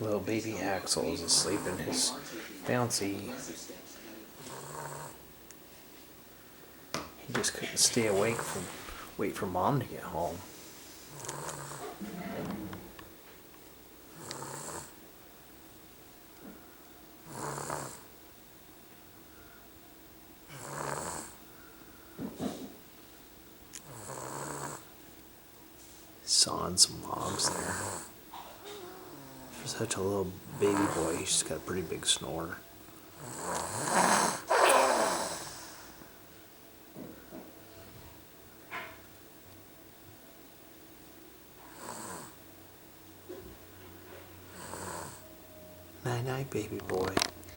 Little baby Axel is asleep in his bouncy. He just couldn't stay awake wait for Mom to get home. Sawing some logs there. For such a little baby boy, he's just got a pretty big snore. Night night, baby boy.